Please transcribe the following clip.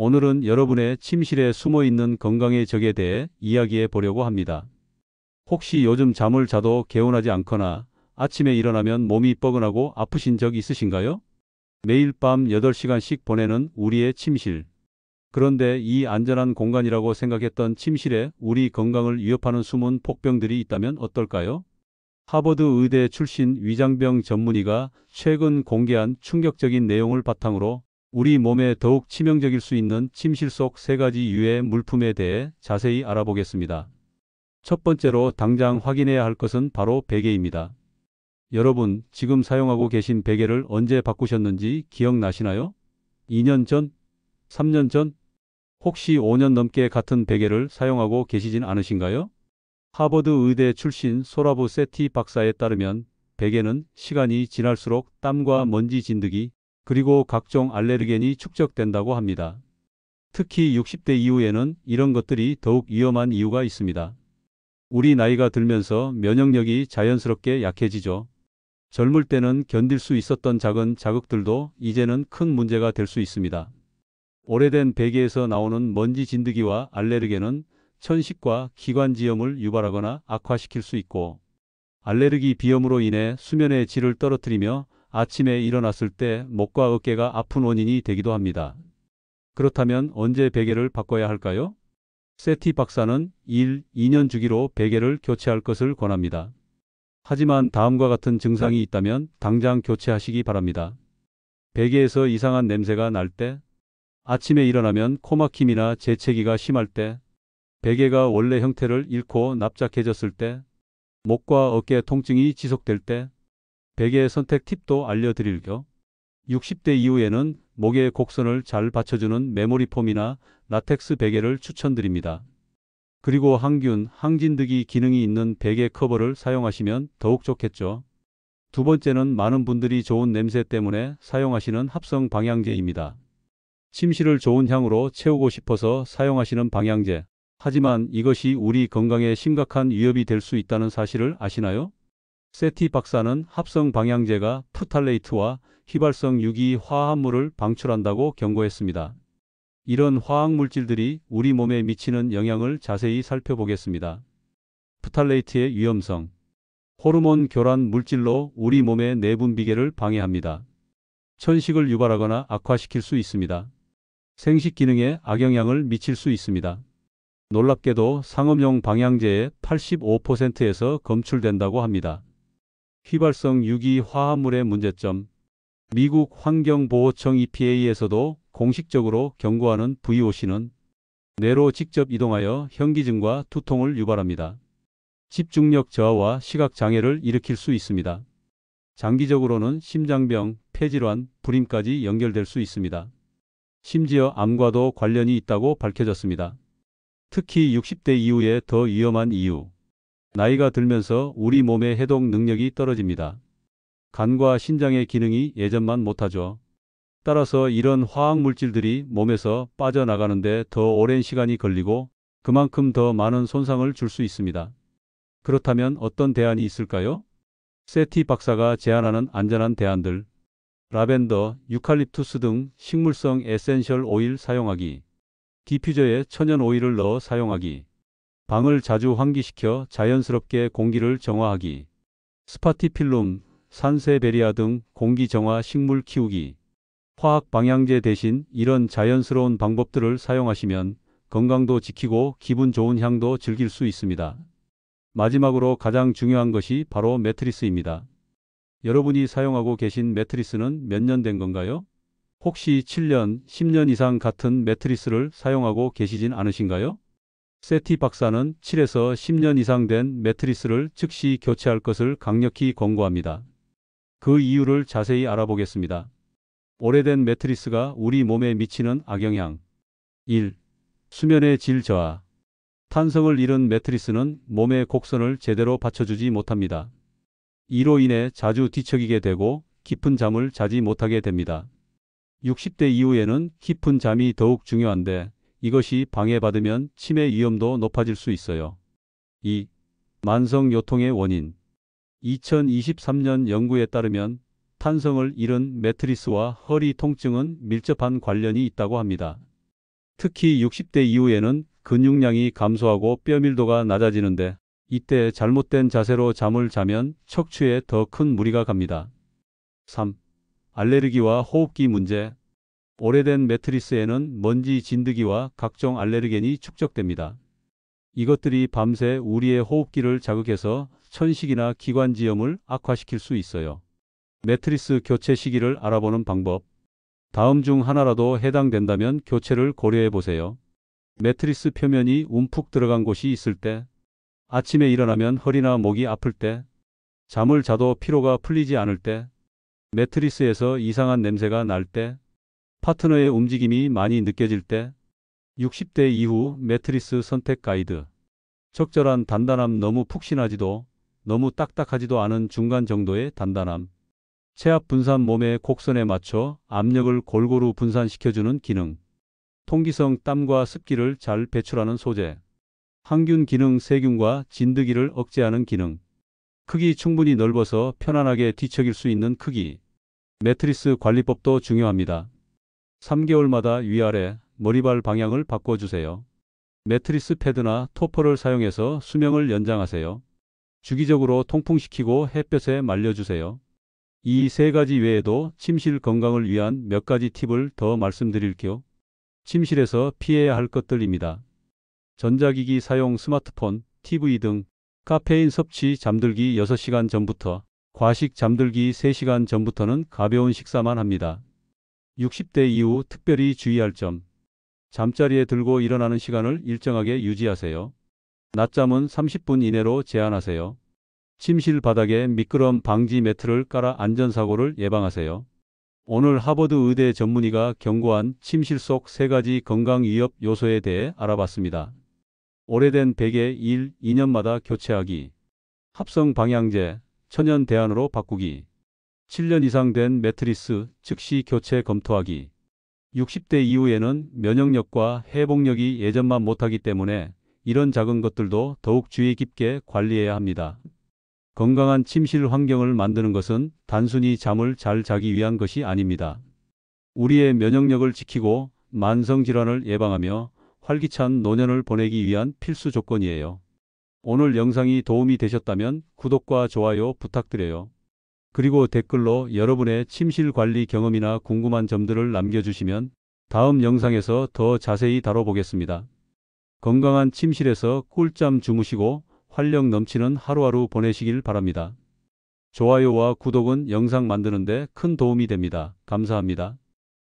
오늘은 여러분의 침실에 숨어 있는 건강의 적에 대해 이야기해 보려고 합니다. 혹시 요즘 잠을 자도 개운하지 않거나 아침에 일어나면 몸이 뻐근하고 아프신 적 있으신가요? 매일 밤 8시간씩 보내는 우리의 침실. 그런데 이 안전한 공간이라고 생각했던 침실에 우리 건강을 위협하는 숨은 폭병들이 있다면 어떨까요? 하버드 의대 출신 위장병 전문의가 최근 공개한 충격적인 내용을 바탕으로 우리 몸에 더욱 치명적일 수 있는 침실 속 3가지 유해 물품에 대해 자세히 알아보겠습니다. 첫 번째로 당장 확인해야 할 것은 바로 베개입니다. 여러분, 지금 사용하고 계신 베개를 언제 바꾸셨는지 기억나시나요? 2년 전? 3년 전? 혹시 5년 넘게 같은 베개를 사용하고 계시진 않으신가요? 하버드 의대 출신 소라브 세티 박사에 따르면 베개는 시간이 지날수록 땀과 먼지 진드기, 그리고 각종 알레르겐이 축적된다고 합니다. 특히 60대 이후에는 이런 것들이 더욱 위험한 이유가 있습니다. 우리 나이가 들면서 면역력이 자연스럽게 약해지죠. 젊을 때는 견딜 수 있었던 작은 자극들도 이제는 큰 문제가 될 수 있습니다. 오래된 베개에서 나오는 먼지 진드기와 알레르겐은 천식과 기관지염을 유발하거나 악화시킬 수 있고, 알레르기 비염으로 인해 수면의 질을 떨어뜨리며 아침에 일어났을 때 목과 어깨가 아픈 원인이 되기도 합니다. 그렇다면 언제 베개를 바꿔야 할까요? 세티 박사는 1, 2년 주기로 베개를 교체할 것을 권합니다. 하지만 다음과 같은 증상이 있다면 당장 교체하시기 바랍니다. 베개에서 이상한 냄새가 날 때, 아침에 일어나면 코막힘이나 재채기가 심할 때, 베개가 원래 형태를 잃고 납작해졌을 때, 목과 어깨 통증이 지속될 때, 베개 선택 팁도 알려드릴게요. 60대 이후에는 목의 곡선을 잘 받쳐주는 메모리 폼이나 라텍스 베개를 추천드립니다. 그리고 항균, 항진드기 기능이 있는 베개 커버를 사용하시면 더욱 좋겠죠. 두 번째는 많은 분들이 좋은 냄새 때문에 사용하시는 합성 방향제입니다. 침실을 좋은 향으로 채우고 싶어서 사용하시는 방향제. 하지만 이것이 우리 건강에 심각한 위협이 될 수 있다는 사실을 아시나요? 세티 박사는 합성 방향제가 프탈레이트와 휘발성 유기 화합물을 방출한다고 경고했습니다. 이런 화학물질들이 우리 몸에 미치는 영향을 자세히 살펴보겠습니다. 프탈레이트의 위험성. 호르몬 교란 물질로 우리 몸의 내분 비계를 방해합니다. 천식을 유발하거나 악화시킬 수 있습니다. 생식 기능에 악영향을 미칠 수 있습니다. 놀랍게도 상업용 방향제의 85%에서 검출된다고 합니다. 휘발성 유기 화합물의 문제점. 미국 환경보호청 EPA에서도 공식적으로 경고하는 VOC는 뇌로 직접 이동하여 현기증과 두통을 유발합니다. 집중력 저하와 시각 장애를 일으킬 수 있습니다. 장기적으로는 심장병, 폐질환, 불임까지 연결될 수 있습니다. 심지어 암과도 관련이 있다고 밝혀졌습니다. 특히 60대 이후에 더 위험한 이유. 나이가 들면서 우리 몸의 해독 능력이 떨어집니다. 간과 신장의 기능이 예전만 못하죠. 따라서 이런 화학물질들이 몸에서 빠져나가는데 더 오랜 시간이 걸리고 그만큼 더 많은 손상을 줄 수 있습니다. 그렇다면 어떤 대안이 있을까요? 세티 박사가 제안하는 안전한 대안들. 라벤더, 유칼립투스 등 식물성 에센셜 오일 사용하기. 디퓨저에 천연 오일을 넣어 사용하기. 방을 자주 환기시켜 자연스럽게 공기를 정화하기. 스파티필름, 산세베리아 등 공기 정화 식물 키우기. 화학 방향제 대신 이런 자연스러운 방법들을 사용하시면 건강도 지키고 기분 좋은 향도 즐길 수 있습니다. 마지막으로 가장 중요한 것이 바로 매트리스입니다. 여러분이 사용하고 계신 매트리스는 몇 년 된 건가요? 혹시 7년, 10년 이상 같은 매트리스를 사용하고 계시진 않으신가요? 세티 박사는 7에서 10년 이상 된 매트리스를 즉시 교체할 것을 강력히 권고합니다. 그 이유를 자세히 알아보겠습니다. 오래된 매트리스가 우리 몸에 미치는 악영향. 1. 수면의 질 저하. 탄성을 잃은 매트리스는 몸의 곡선을 제대로 받쳐주지 못합니다. 이로 인해 자주 뒤척이게 되고 깊은 잠을 자지 못하게 됩니다. 60대 이후에는 깊은 잠이 더욱 중요한데 이것이 방해받으면 치매 위험도 높아질 수 있어요. 2. 만성 요통의 원인. 2023년 연구에 따르면 탄성을 잃은 매트리스와 허리 통증은 밀접한 관련이 있다고 합니다. 특히 60대 이후에는 근육량이 감소하고 뼈밀도가 낮아지는데 이때 잘못된 자세로 잠을 자면 척추에 더 큰 무리가 갑니다. 3. 알레르기와 호흡기 문제. 오래된 매트리스에는 먼지, 진드기와 각종 알레르겐이 축적됩니다. 이것들이 밤새 우리의 호흡기를 자극해서 천식이나 기관지염을 악화시킬 수 있어요. 매트리스 교체 시기를 알아보는 방법. 다음 중 하나라도 해당된다면 교체를 고려해 보세요. 매트리스 표면이 움푹 들어간 곳이 있을 때, 아침에 일어나면 허리나 목이 아플 때, 잠을 자도 피로가 풀리지 않을 때, 매트리스에서 이상한 냄새가 날 때, 파트너의 움직임이 많이 느껴질 때, 60대 이후 매트리스 선택 가이드. 적절한 단단함. 너무 푹신하지도 너무 딱딱하지도 않은 중간 정도의 단단함. 체압 분산. 몸의 곡선에 맞춰 압력을 골고루 분산시켜주는 기능. 통기성. 땀과 습기를 잘 배출하는 소재. 항균 기능. 세균과 진드기를 억제하는 기능. 크기. 충분히 넓어서 편안하게 뒤척일 수 있는 크기. 매트리스 관리법도 중요합니다. 3개월마다 위아래, 머리발 방향을 바꿔주세요. 매트리스 패드나 토퍼를 사용해서 수명을 연장하세요. 주기적으로 통풍시키고 햇볕에 말려주세요. 이 세 가지 외에도 침실 건강을 위한 몇 가지 팁을 더 말씀드릴게요. 침실에서 피해야 할 것들입니다. 전자기기 사용. 스마트폰, TV 등. 카페인 섭취. 잠들기 6시간 전부터, 과식. 잠들기 3시간 전부터는 가벼운 식사만 합니다. 60대 이후 특별히 주의할 점. 잠자리에 들고 일어나는 시간을 일정하게 유지하세요. 낮잠은 30분 이내로 제한하세요. 침실 바닥에 미끄럼 방지 매트를 깔아 안전사고를 예방하세요. 오늘 하버드 의대 전문의가 경고한 침실 속 3가지 건강 위협 요소에 대해 알아봤습니다. 오래된 베개. 1. 2년마다 교체하기. 합성 방향제, 천연 대안으로 바꾸기. 7년 이상 된 매트리스, 즉시 교체 검토하기. 60대 이후에는 면역력과 회복력이 예전만 못하기 때문에 이런 작은 것들도 더욱 주의 깊게 관리해야 합니다. 건강한 침실 환경을 만드는 것은 단순히 잠을 잘 자기 위한 것이 아닙니다. 우리의 면역력을 지키고 만성질환을 예방하며 활기찬 노년을 보내기 위한 필수 조건이에요. 오늘 영상이 도움이 되셨다면 구독과 좋아요 부탁드려요. 그리고 댓글로 여러분의 침실 관리 경험이나 궁금한 점들을 남겨주시면 다음 영상에서 더 자세히 다뤄보겠습니다. 건강한 침실에서 꿀잠 주무시고 활력 넘치는 하루하루 보내시길 바랍니다. 좋아요와 구독은 영상 만드는 데 큰 도움이 됩니다. 감사합니다.